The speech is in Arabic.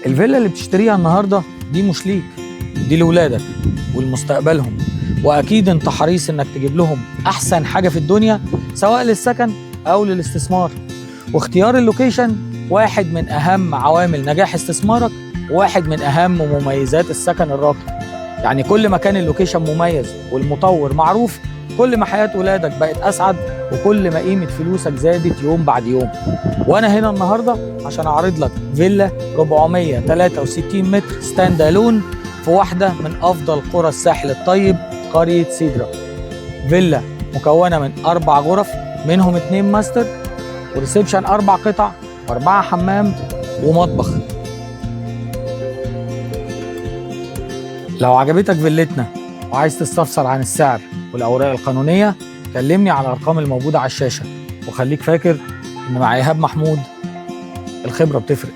الفيلا اللي بتشتريها النهارده دي مش ليك، دي لولادك ولمستقبلهم، واكيد انت حريص انك تجيب لهم احسن حاجه في الدنيا سواء للسكن او للاستثمار. واختيار اللوكيشن واحد من اهم عوامل نجاح استثمارك، وواحد من اهم مميزات السكن الراقي. يعني كل ما كان اللوكيشن مميز والمطور معروف، كل ما حياه ولادك بقت اسعد، وكل ما قيمه فلوسك زادت يوم بعد يوم. وانا هنا النهارده عشان اعرض لك فيلا 463 متر ستاند الون في واحده من افضل قرى الساحل الطيب، قريه سيدرا. فيلا مكونه من 4 غرف، منهم 2 ماستر، وريسبشن 4 قطع، و4 حمام ومطبخ. لو عجبتك فيلتنا وعايز تستفسر عن السعر والاوراق القانونيه، كلمني على الارقام الموجوده على الشاشه. وخليك فاكر ان مع ايهاب محمود الخبره بتفرق.